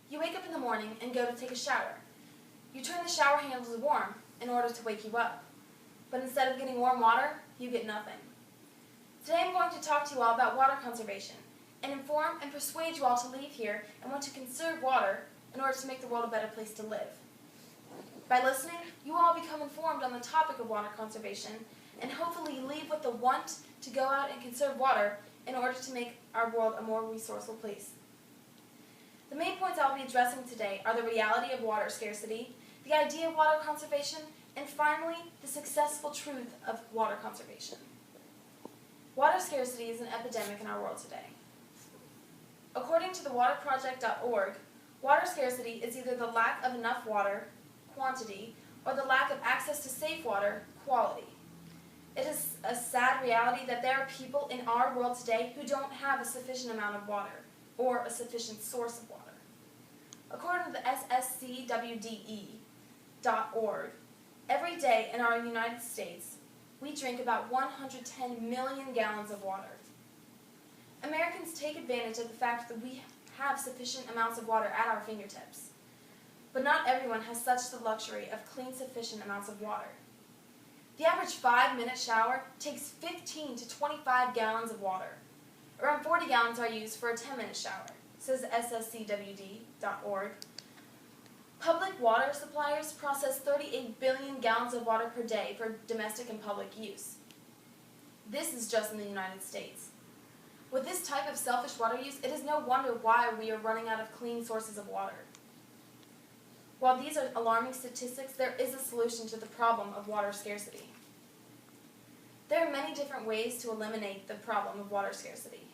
You wake up in the morning and go to take a shower. You turn the shower handle to warm in order to wake you up. But instead of getting warm water, you get nothing. Today I'm going to talk to you all about water conservation and inform and persuade you all to leave here and want to conserve water in order to make the world a better place to live. By listening, you all become informed on the topic of water conservation and hopefully leave with the want to go out and conserve water in order to make our world a more resourceful place. The main points I'll be addressing today are the reality of water scarcity, the idea of water conservation, and finally, the successful truth of water conservation. Water scarcity is an epidemic in our world today. According to the waterproject.org, water scarcity is either the lack of enough water, quantity, or the lack of access to safe water, quality. It is a sad reality that there are people in our world today who don't have a sufficient amount of water or a sufficient source of water. According to the sscwde.org, every day in our United States, we drink about 110 million gallons of water. Americans take advantage of the fact that we have sufficient amounts of water at our fingertips. But not everyone has such the luxury of clean, sufficient amounts of water. The average 5-minute shower takes 15 to 25 gallons of water. Around 40 gallons are used for a 10-minute shower, says sscwde.org. Public water suppliers process 38 billion gallons of water per day for domestic and public use. This is just in the United States. With this type of selfish water use, it is no wonder why we are running out of clean sources of water. While these are alarming statistics, there is a solution to the problem of water scarcity. There are many different ways to eliminate the problem of water scarcity.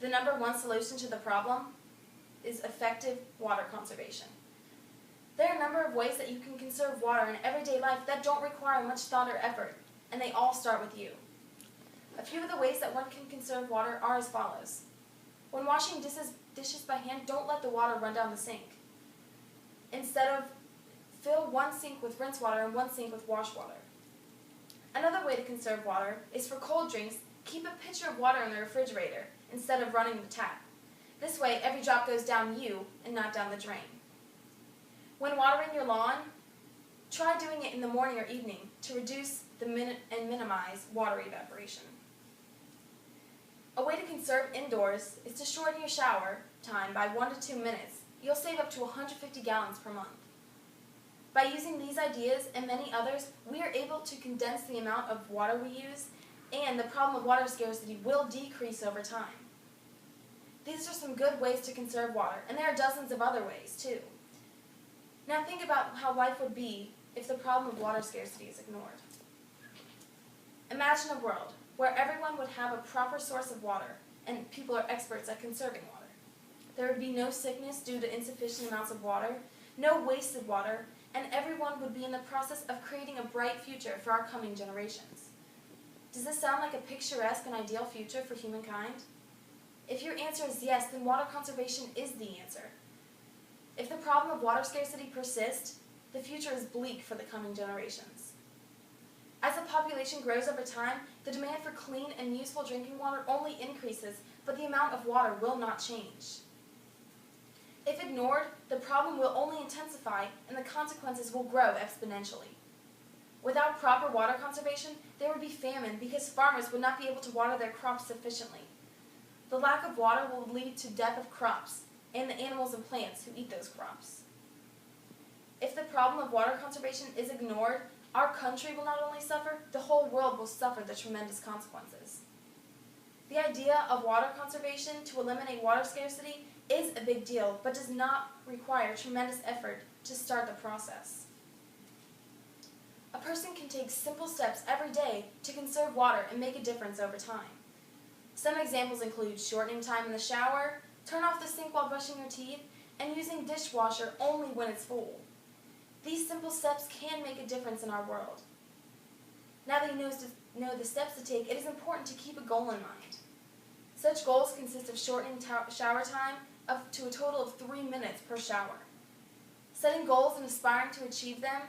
The number one solution to the problem is effective water conservation. There are a number of ways that you can conserve water in everyday life that don't require much thought or effort, and they all start with you. A few of the ways that one can conserve water are as follows. When washing dishes by hand, don't let the water run down the sink. Instead of fill one sink with rinse water and one sink with wash water. Another way to conserve water is for cold drinks, keep a pitcher of water in the refrigerator instead of running the tap. This way, every drop goes down you and not down the drain. When watering your lawn, try doing it in the morning or evening to reduce and minimize water evaporation. A way to conserve indoors is to shorten your shower time by 1 to 2 minutes. You'll save up to 150 gallons per month. By using these ideas and many others, we are able to condense the amount of water we use, and the problem of water scarcity will decrease over time. These are some good ways to conserve water, and there are dozens of other ways, too. Now think about how life would be if the problem of water scarcity is ignored. Imagine a world where everyone would have a proper source of water, and people are experts at conserving water. There would be no sickness due to insufficient amounts of water, no wasted water, and everyone would be in the process of creating a bright future for our coming generations. Does this sound like a picturesque and ideal future for humankind? If your answer is yes, then water conservation is the answer. If the problem of water scarcity persists, the future is bleak for the coming generations. As the population grows over time, the demand for clean and useful drinking water only increases, but the amount of water will not change. If ignored, the problem will only intensify and the consequences will grow exponentially. Without proper water conservation, there would be famine because farmers would not be able to water their crops sufficiently. The lack of water will lead to death of crops and the animals and plants who eat those crops. If the problem of water conservation is ignored, our country will not only suffer, the whole world will suffer the tremendous consequences. The idea of water conservation to eliminate water scarcity is a big deal, but does not require tremendous effort to start the process. A person can take simple steps every day to conserve water and make a difference over time. Some examples include shortening time in the shower, turn off the sink while brushing your teeth, and using dishwasher only when it's full. These simple steps can make a difference in our world. Now that you know the steps to take, it is important to keep a goal in mind. Such goals consist of shortening shower time up to a total of 3 minutes per shower. Setting goals and aspiring to achieve them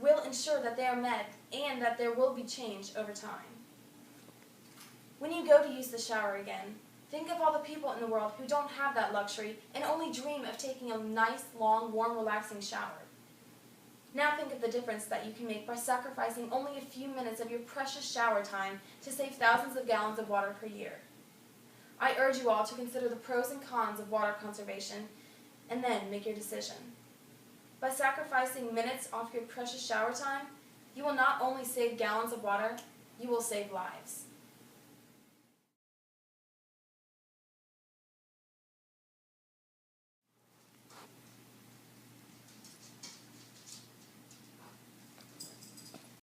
will ensure that they are met and that there will be change over time. When you go to use the shower again, Think of all the people in the world who don't have that luxury and only dream of taking a nice, long, warm, relaxing shower. Now think of the difference that you can make by sacrificing only a few minutes of your precious shower time to save thousands of gallons of water per year. I urge you all to consider the pros and cons of water conservation and then make your decision. By sacrificing minutes off your precious shower time, you will not only save gallons of water, you will save lives.